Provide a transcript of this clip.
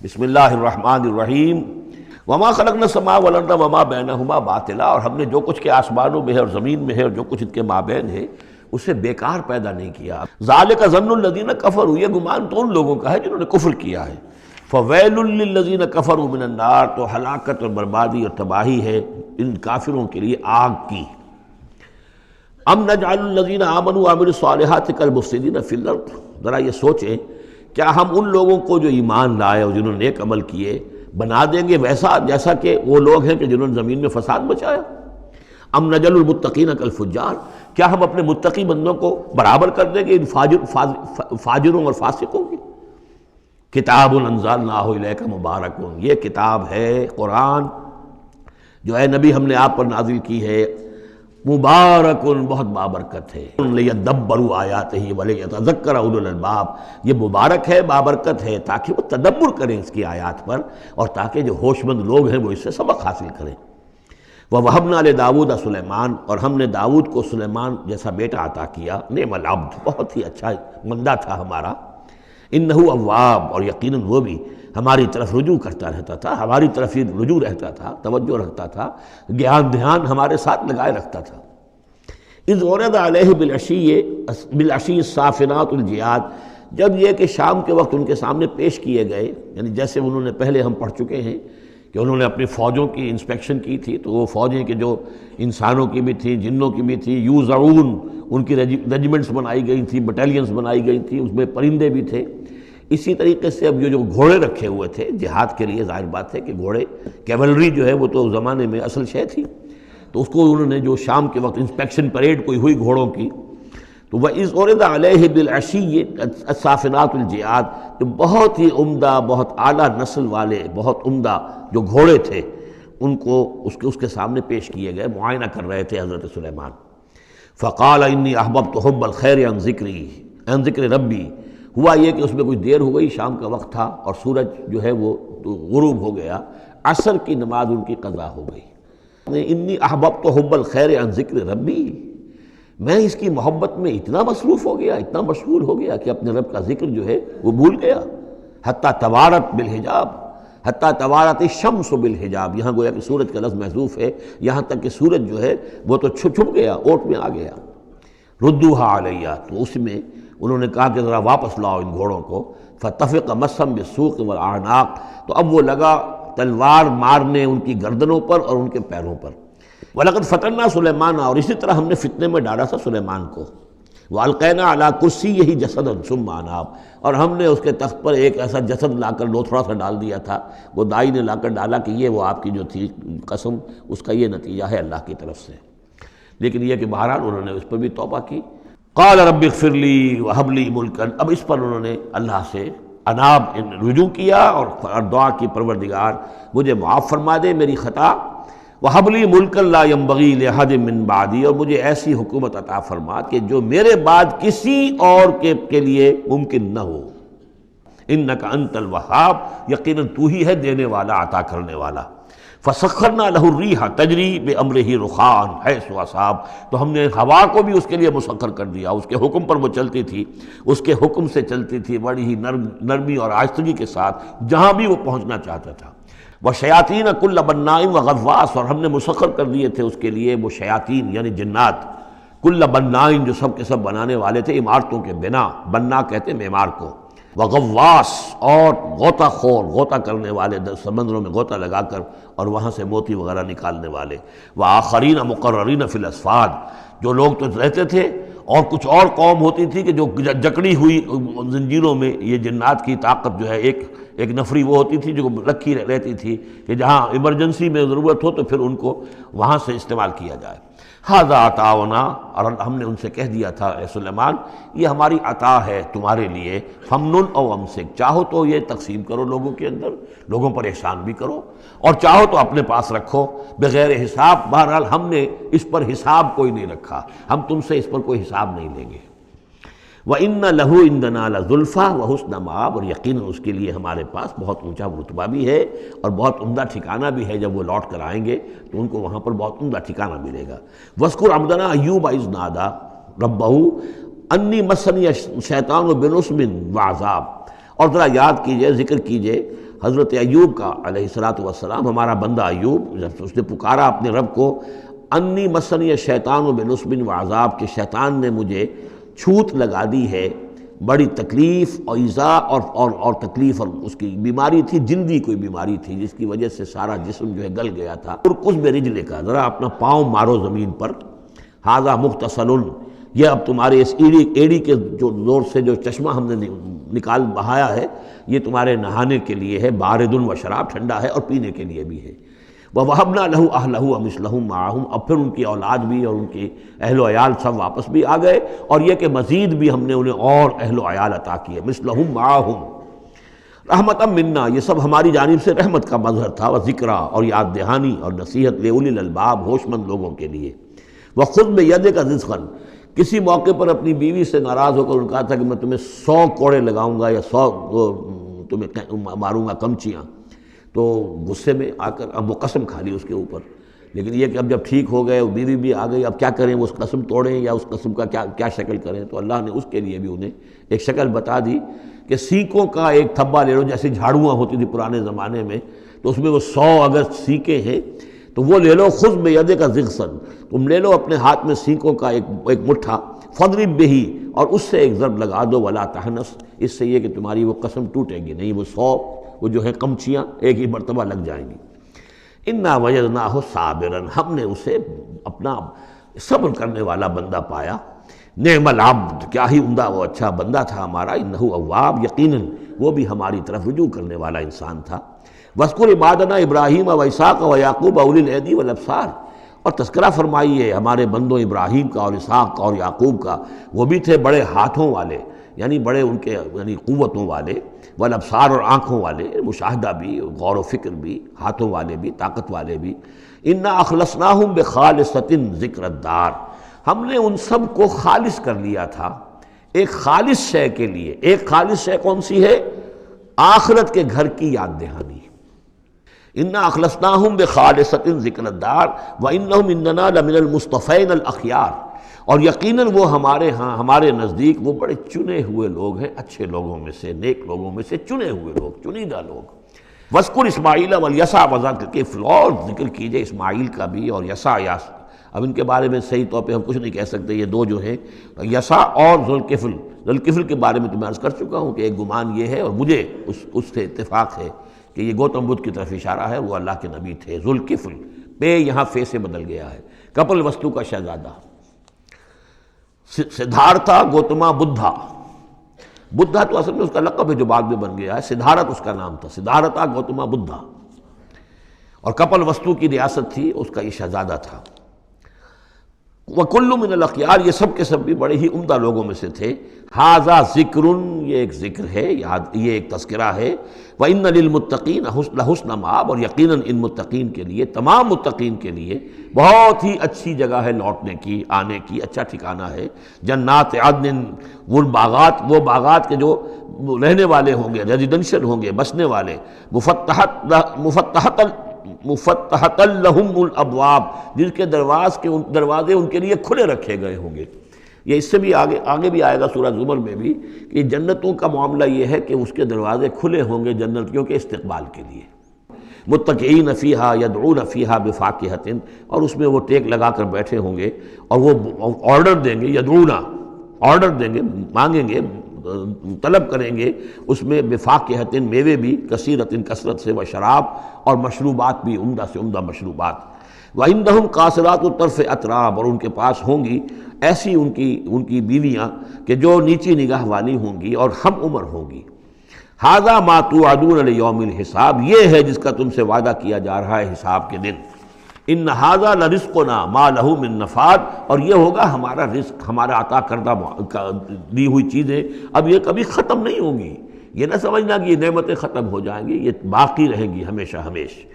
بسم اللہ الرحمن الرحیم وما خلقنا السماء والارض وما بینہما باطلا، اور ہم نے جو کچھ کے آسمانوں میں ہے اور زمین میں ہے اور جو کچھ ان کے مابین ہے اسے بیکار پیدا نہیں کیا۔ ذالک ظن الذین کفروا، یہ گمان تو ان لوگوں کا ہے جنہوں نے کفر کیا ہے۔ فویل للذین کفروا من النار، تو ہلاکت اور بربادی اور تباہی ہے ان کافروں کے لیے آگ کی۔ ام نجعل الذین آمنوا وعملوا الصالحات کالمفسدین فی الارض، ذرا یہ سوچیں کیا ہم ان لوگوں کو جو ایمان لائے اور جنہوں نے نیک عمل کیے بنا دیں گے ویسا جیسا کہ وہ لوگ ہیں کہ جنہوں نے زمین میں فساد مچایا؟ ام نجعل المتقین کالفجار، کیا ہم اپنے متقی بندوں کو برابر کر دیں گے ان فاجروں اور فاسقوں کی؟ کتاب انزلناہ الیک مبارک، یہ کتاب ہے قرآن جو اے نبی ہم نے آپ پر نازل کی ہے، مبارک، بہت بابرکت ہے، لیدبروا آیاتہ ولیتذکر اولو الالباب، یہ مبارک ہے، بابرکت ہے تاکہ وہ تدبر کریں اس کی آیات پر اور تاکہ جو ہوش مند لوگ ہیں وہ اس سے سبق حاصل کریں۔ وَوَهَبْنَا لِدَاوُودَ سلیمان، اور ہم نے داؤد کو سلیمان جیسا بیٹا عطا کیا، نعم العبد، بہت ہی اچھا بندہ تھا ہمارا، انہ اواب، اور یقیناً وہ بھی ہماری طرف رجوع کرتا رہتا تھا، ہماری طرف ہی رجوع رہتا تھا، توجہ رکھتا تھا، گیان دھیان ہمارے ساتھ لگائے رکھتا تھا۔ اذ ورد علیہ بالعشی الصافنات الجیاد، جب یہ کہ شام کے وقت ان کے سامنے پیش کیے گئے، یعنی جیسے انہوں نے پہلے ہم پڑھ چکے ہیں کہ انہوں نے اپنی فوجوں کی انسپیکشن کی تھی، تو وہ فوجیں کہ جو انسانوں کی بھی تھیں، جنوں کی بھی تھیں، یوزعون، ان کی ریجیمنٹس بنائی گئی تھیں، بٹالینز بنائی گئی تھیں، اس میں پرندے بھی تھے۔ اسی طریقے سے اب یہ جو گھوڑے رکھے ہوئے تھے جہاد کے لیے، ظاہر بات ہے کہ گھوڑے کیولری جو ہے وہ تو اس زمانے میں اصل شے تھی، تو اس کو انہوں نے جو شام کے وقت انسپیکشن پریڈ کوئی ہوئی گھوڑوں کی، تو وَإِذْ عُرِضَ عَلَيْهِ بِالْعَشِيِّ الصَّافِنَاتُ الْجِيَادُ، تو بہت ہی عمدہ، بہت اعلیٰ نسل والے، بہت عمدہ جو گھوڑے تھے ان کو اس کے سامنے پیش کیے گئے، معائنہ کر رہے تھے حضرت سلیمان۔ فَقَالَ إِنِّي أَحْبَبْتُ حُبَّ الْخَيْرِ عَنْ ذِكْرِ رَبِّي، ہوا یہ کہ اس میں کچھ دیر ہو گئی، شام کا وقت تھا اور سورج جو ہے وہ غروب ہو گیا، عصر کی نماز ان کی قضا ہو گئی۔ انی احببت حب الخیر عن ذکر ربی، میں اس کی محبت میں اتنا مصروف ہو گیا، اتنا مشغول ہو گیا کہ اپنے رب کا ذکر جو ہے وہ بھول گیا۔ حتیٰ توارت بالحجاب، حتیٰ توارت الشمس بالحجاب، یہاں گویا کہ سورج کا لفظ محذوف ہے، یہاں تک کہ سورج جو ہے وہ تو چھپ گیا، اوٹ میں آ گیا۔ ردوہا علیہ، تو اس میں انہوں نے کہا کہ ذرا واپس لاؤ ان گھوڑوں کو۔ فطفق مسحا بالسوق والاعناق، تو اب وہ لگا تلوار مارنے ان کی گردنوں پر اور ان کے پیروں پر۔ وَلَقَدْ فَتَنَّا سُلَيْمَانَ، اور اسی طرح ہم نے فتنے میں ڈالا تھا سلیمان کو۔ وَأَلْقَيْنَا عَلَىٰ كُرْسِيِّهِ جَسَدًا ثُمَّ أَنَابَ، اور ہم نے اس کے تخت پر ایک ایسا جسد لا کر لوتھڑا سا ڈال دیا تھا، وہ دائی نے لا کر ڈالا کہ یہ وہ آپ کی جو تھی قسم، اس کا یہ نتیجہ ہے اللہ کی طرف سے۔ لیکن یہ کہ بہرحال انہوں نے اس پر بھی توبہ کی۔ قال رب اغفر لی وہب لی ملکا، اب اس پر انہوں نے اللہ سے اناب رجوع کیا اور دعا کی، پروردگار مجھے معاف فرما دے میری خطا، وہب لی ملکا لا ينبغی لأحد من بعدی، اور مجھے ایسی حکومت عطا فرما کہ جو میرے بعد کسی اور کے لیے ممکن نہ ہو۔ انک انت الوہاب، یقیناً تو ہی ہے دینے والا، عطا کرنے والا۔ فسخرنا لہ الریح تجری بامرہ رخاء حیث اصاب، تو ہم نے ہوا کو بھی اس کے لیے مسخر کر دیا، اس کے حکم پر وہ چلتی تھی، اس کے حکم سے چلتی تھی بڑی ہی نرمی اور آہستگی کے ساتھ جہاں بھی وہ پہنچنا چاہتا تھا۔ وشیاطین کل بناء وغواص، اور ہم نے مسخر کر دیے تھے اس کے لیے وہ شیاطین یعنی جنات، کل بناء جو سب کے سب بنانے والے تھے، عمارتوں کے بنا، بنا کہتے ہیں معمار کو، وغواص، اور غوطہ خور، غوطہ کرنے والے، سمندروں میں غوطہ لگا کر اور وہاں سے موتی وغیرہ نکالنے والے، وآخرین مقررین فی الاسفاد، جو لوگ تو رہتے تھے اور کچھ اور قوم ہوتی تھی کہ جو جکڑی ہوئی زنجیروں میں، یہ جنات کی طاقت جو ہے ایک نفری وہ ہوتی تھی جو رکھی رہتی تھی کہ جہاں ایمرجنسی میں ضرورت ہو تو پھر ان کو وہاں سے استعمال کیا جائے۔ ھذا عطاؤنا، اور ہم نے ان سے کہہ دیا تھا اے سلیمان یہ ہماری عطا ہے تمہارے لیے، فمنن او امسک، چاہو تو یہ تقسیم کرو لوگوں کے اندر، لوگوں پر احسان بھی کرو، اور چاہو تو اپنے پاس رکھو بغیر حساب۔ بہرحال ہم نے اس پر حساب کوئی نہیں رکھا، ہم تم سے اس پر کوئی حساب نہیں لیں گے۔ وَإِنَّ لَهُ عِندَنَا لَزُلْفَىٰ وَحُسْنَ مَآبٍ، اور یقیناً اس کے لیے ہمارے پاس بہت اونچا رتبہ بھی ہے اور بہت عمدہ ٹھکانہ بھی ہے، جب وہ لوٹ کر آئیں گے تو ان کو وہاں پر بہت عمدہ ٹھکانہ ملے گا۔ وَاذْكُرْ عَبْدَنَا أَيُّوبَ إِذْ نَادَىٰ رَبَّهُ أَنِّي مَسَّنِيَ الشَّيْطَانُ بِنُصْبٍ وَعَذَابٍ، اور ذرا یاد کیجئے، ذکر کیجئے حضرت ایوب کا علیہ الصلوۃ والسلام، ہمارا بندہ ایوب، جب اس نے پکارا اپنے رب کو، انی مسنی الشیطان بنصب وعذاب، کہ شیطان نے مجھے چھوت لگا دی ہے، بڑی تکلیف اور ایذا اور تکلیف، اور اس کی بیماری تھی، جلدی کوئی بیماری تھی جس کی وجہ سے سارا جسم جو ہے گل گیا تھا۔ ارکض برجلک، ذرا اپنا پاؤں مارو زمین پر، ھذا مغتسل، یہ اب تمہارے اس ایڑی کے جو زور سے جو چشمہ ہم نے نکال بہایا ہے، یہ تمہارے نہانے کے لیے ہے، بارد و شراب، ٹھنڈا ہے، اور پینے کے لیے بھی ہے۔ وَوَهَبْنَا لَهُ أَهْلَهُ وَمِثْلَهُمْ مَعَهُمْ، اب پھر ان کی اولاد بھی اور ان کے اہل و عیال سب واپس بھی آ گئے، اور یہ کہ مزید بھی ہم نے انہیں اور اہل و عیال عطا کیے، مِثْلَهُمْ مَعَهُمْ رحمتاً منا، یہ سب ہماری جانب سے رحمت کا مظہر تھا، وذکریٰ، اور یاد دہانی اور نصیحت، لِأُولِي الْأَلْبَاب، ہوش مند لوگوں کے لیے۔ وَخُذْ بِيَدِكَ ضِغْثًا، کسی موقع پر اپنی بیوی سے ناراض ہو کر ان کہا تھا کہ میں تمہیں 100 کوڑے لگاؤں گا یا 100 تمہیں ماروں گا کمچیاں، تو غصے میں آ کر اب وہ قسم کھا لی اس کے اوپر، لیکن یہ کہ اب جب ٹھیک ہو گئے، بیوی بھی آ گئی، اب کیا کریں، وہ اس قسم توڑیں یا اس قسم کا کیا شکل کریں، تو اللہ نے اس کے لیے بھی انہیں ایک شکل بتا دی کہ سینکوں کا ایک تھبا لے لو، جیسے جھاڑوਆਂ ہوتی تھی پرانے زمانے میں، تو اس میں وہ 100 اگر سینکیں ہیں تو وہ لے لو، خذ بیدک ضغثا، تم لے لو اپنے ہاتھ میں سینکوں کا ایک مٹھا، فاضرب بہ، اور اس سے ایک ضرب لگا دو، ولا تحنث، اس سے یہ کہ تمہاری وہ قسم ٹوٹے گی نہیں، وہ 100 وہ جو ہے کمچیاں ایک ہی مرتبہ لگ جائیں گی۔ انا وجدناہ صابرا، ہم نے اسے اپنا صبر کرنے والا بندہ پایا، نعم العبد، کیا ہی عمدہ وہ اچھا بندہ تھا ہمارا، انہ اواب، یقیناً وہ بھی ہماری طرف رجوع کرنے والا انسان تھا۔ واذکر عبادنا ابراہیم واسحاق ویعقوب اولی الایدی والابصار، اور تذکرہ فرمائیے ہمارے بندوں ابراہیم کا اور اسحاق کا اور یعقوب کا، وہ بھی تھے بڑے ہاتھوں والے، یعنی بڑے ان کے یعنی قوتوں والے، والابصار، اور آنکھوں والے، مشاہدہ بھی، غور و فکر بھی، ہاتھوں والے بھی، طاقت والے بھی۔ انا اخلصناہم بخالصۃ ذکر الدار، ہم نے ان سب کو خالص کر لیا تھا ایک خالص شے کے لیے۔ ایک خالص شے کون سی ہے؟ آخرت کے گھر کی یاد دہانی۔ انا اخلصناہم بخالصۃ ذکر الدار وانہم عندنا لمن المصطفین الاخیار، اور یقیناً وہ ہمارے ہاں، ہمارے نزدیک وہ بڑے چنے ہوئے لوگ ہیں، اچھے لوگوں میں سے، نیک لوگوں میں سے چنے ہوئے لوگ، چنیدہ لوگ۔ وَاذْكُرْ إِسْمَاعِيلَ وَالْيَسَعَ وَذَا الْكِفْلِ، اور ذکر کیجئے اسماعیل کا بھی اور یسع۔ اب ان کے بارے میں صحیح طور پہ ہم کچھ نہیں کہہ سکتے، یہ دو جو ہیں یسع اور ذوالکفل۔ ذوالکفل کے بارے میں تو میں عرض کر چکا ہوں کہ ایک گمان یہ ہے، اور مجھے اس سے اتفاق ہے کہ یہ گوتم بدھ کی طرف اشارہ ہے، وہ اللہ کے نبی تھے۔ ذوالکفل، پے یہاں فے سے بدل گیا ہے، کپل وستو کا شہزادہ، سدھارتھا گوتما بدھا۔ بدھا تو اصل میں اس کا لقب ہے جو بعد میں بن گیا ہے، سدھارت اس کا نام تھا، سدھارتھا گوتما بدھا، اور کپل وستو کی ریاست تھی، اس کا یہ شہزادہ تھا۔ وَكُلُّ مِنَ الْأَخْيَارِ، یہ سب کے سب بھی بڑے ہی عمدہ لوگوں میں سے تھے۔ ھذا ذکر، یہ ایک ذکر ہے، یہ ایک تذکرہ ہے۔ وَإِنَّ لِلْمُتَّقِينَ لَحُسْنَ مآب، اور یقیناً ان متقین کے لیے، تمام متقین کے لیے بہت ہی اچھی جگہ ہے لوٹنے کی، آنے کی، اچھا ٹھکانہ ہے۔ جنات عدن، وہ باغات کے جو رہنے والے ہوں گے، ریزیڈنشل ہوں گے، بسنے والے، مفتحۃ لہم الابواب، جن کے دروازے ان کے لیے کھلے رکھے گئے ہوں گے۔ یہ اس سے بھی آگے بھی آئے گا سورہ زمر میں بھی کہ جنتوں کا معاملہ یہ ہے کہ اس کے دروازے کھلے ہوں گے جنتیوں کے استقبال کے لیے۔ متکئین فیہا یدعون فیہا بفاکہۃ، اور اس میں وہ ٹیک لگا کر بیٹھے ہوں گے اور وہ آرڈر دیں گے، یدعون آرڈر دیں گے، مانگیں گے، طلب کریں گے اس میں بفاکہۃ، میوے بھی، کثیرۃ کثرت سے، وشراب، اور مشروبات بھی، عمدہ سے عمدہ مشروبات۔ وعندہم قاصرات الطرف اتراب، اور ان کے پاس ہوں گی ایسی ان کی بیویاں کہ جو نیچی نگاہ والی ہوں گی اور ہم عمر ہوں گی۔ ھذا ما توعدون لیوم الحساب، یہ ہے جس کا تم سے وعدہ کیا جا رہا ہے حساب کے دن۔ ان ھذا لرزقنا ما لہ من نفاد، اور یہ ہوگا ہمارا رزق، ہمارا عطا کردہ دی ہوئی چیزیں، اب یہ کبھی ختم نہیں ہوں گی۔ یہ نہ سمجھنا کہ یہ نعمتیں ختم ہو جائیں گی، یہ باقی رہیں گی ہمیشہ ہمیشہ۔